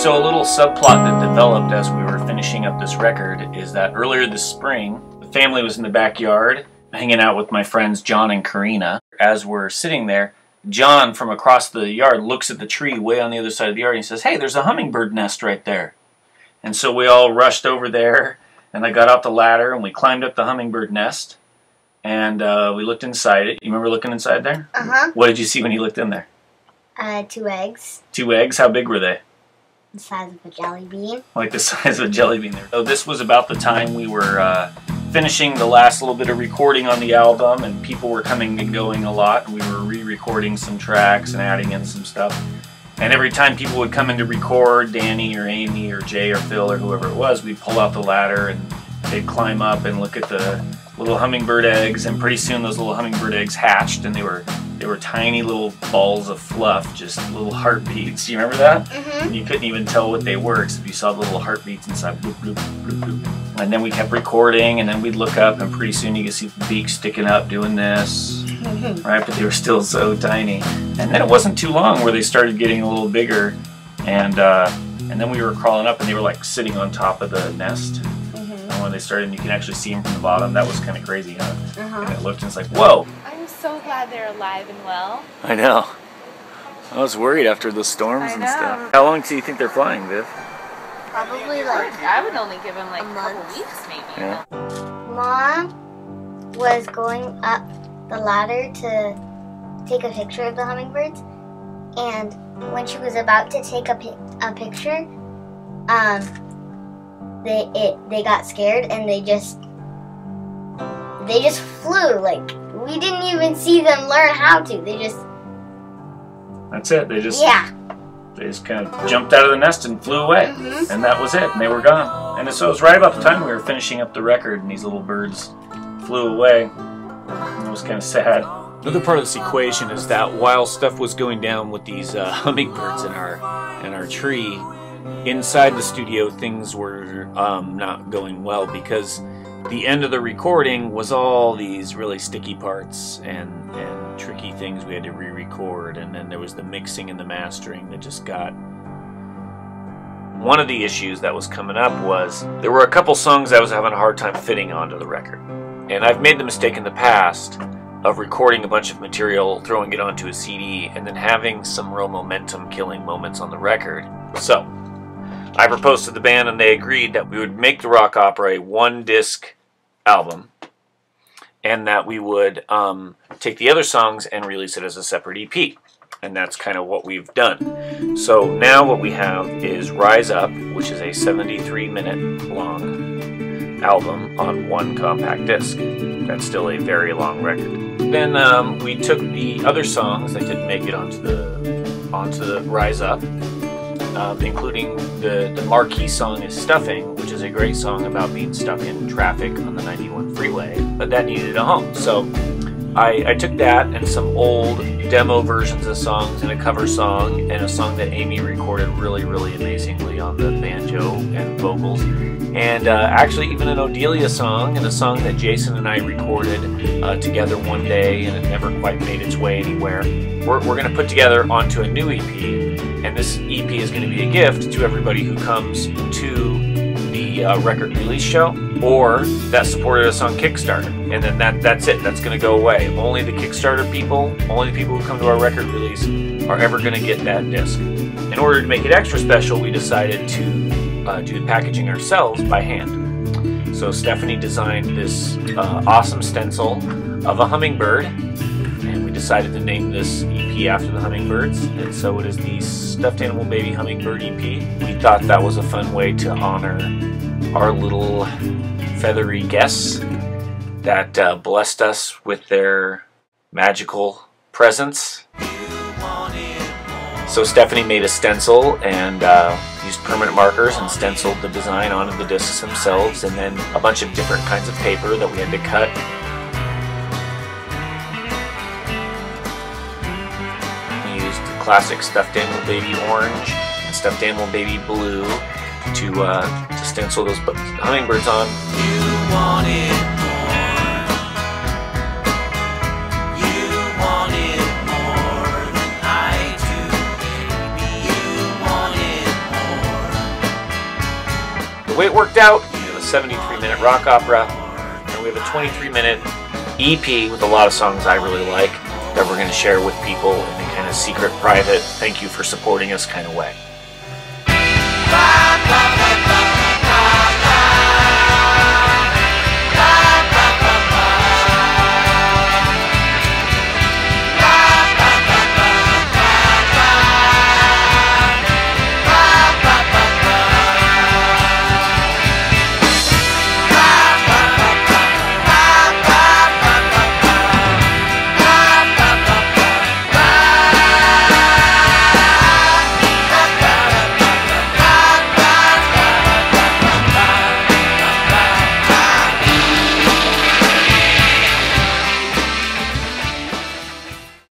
So a little subplot that developed as we were finishing up this record is that earlier this spring, the family was in the backyard hanging out with my friends John and Karina. As we're sitting there, John from across the yard looks at the tree way on the other side of the yard and he says, "Hey, there's a hummingbird nest right there." And so we all rushed over there, and I got out the ladder and we climbed up the hummingbird nest, and we looked inside it. You remember looking inside there? Uh-huh. What did you see when you looked in there? 2 eggs. 2 eggs? How big were they? The size of a jelly bean. Like the size of a jelly bean there. So this was about the time we were finishing the last little bit of recording on the album, and people were coming and going a lot, and we were re-recording some tracks and adding in some stuff. And every time people would come in to record, Danny or Amy or Jay or Phil or whoever it was, we'd pull out the ladder and they'd climb up and look at the little hummingbird eggs, and pretty soon those little hummingbird eggs hatched, and they were tiny little balls of fluff, just little heartbeats. You remember that? Mm-hmm. And you couldn't even tell what they were except you saw the little heartbeats inside. Bloop, bloop, bloop, bloop. And then we kept recording, and then we'd look up, and pretty soon you could see the beak sticking up doing this. Right, but they were still so tiny. And then it wasn't too long where they started getting a little bigger, and then we were crawling up, and they were like sitting on top of the nest. And when they started, and you can actually see them from the bottom. That was kind of crazy, huh? And it looked, and it's like, whoa! I'm so glad they're alive and well. I know. I was worried after the storms and stuff. How long do you think they're flying, Viv? Probably like I would only give them like a couple month. weeks, maybe. Yeah. Mom was going up the ladder to take a picture of the hummingbirds, and when she was about to take a picture, they got scared and they just flew. Like, we didn't even see them learn how to. They just. That's it. They just. Yeah. They just kind of jumped out of the nest and flew away, and that was it. And they were gone. And so it was right about the time we were finishing up the record, and these little birds flew away. And it was kind of sad. Another part of this equation is that while stuff was going down with these hummingbirds in our tree, inside the studio things were not going well, because the end of the recording was all these really sticky parts and tricky things we had to re-record, and then there was the mixing and the mastering that just got... One of the issues that was coming up was there were a couple songs I was having a hard time fitting onto the record. And I've made the mistake in the past of recording a bunch of material, throwing it onto a CD, and then having some real momentum-killing moments on the record. So, I proposed to the band, and they agreed that we would make the rock opera a 1-disc album, and that we would take the other songs and release it as a separate EP. And that's kind of what we've done. So now what we have is Rise Up, which is a 73-minute long album on 1 compact disc. That's still a very long record. Then we took the other songs that didn't make it onto the Rise Up, including the marquee song is Stuffing, which is a great song about being stuck in traffic on the 91 freeway, but that needed a home. So I took that and some old demo versions of songs and a cover song and a song that Amy recorded really, really amazingly on the banjo and vocals, and actually even an Odelia song and a song that Jason and I recorded together one day, and it never quite made its way anywhere. We're going to put together onto a new EP, and this EP is going to be a gift to everybody who comes to the record release show or that supported us on Kickstarter. And then that's it. That's going to go away. Only the Kickstarter people, only the people who come to our record release are ever going to get that disc. In order to make it extra special, we decided to do the packaging ourselves by hand. So Stephanie designed this awesome stencil of a hummingbird, and we decided to name this EP after the hummingbirds, and so it is the Stuffed Animal Baby Hummingbird EP. We thought that was a fun way to honor our little feathery guests that blessed us with their magical presence. So Stephanie made a stencil and used permanent markers and stenciled the design onto the discs themselves, and then a bunch of different kinds of paper that we had to cut. We used the classic Stuffed Animal Baby Orange and Stuffed Animal Baby Blue to stencil those hummingbirds on. You want it more. You want it more than I do, baby. You want it more way it worked out, we have a 73-minute rock opera, and we have a 23-minute EP with a lot of songs I really like that we're going to share with people in a kind of secret, private, thank you for supporting us kind of way.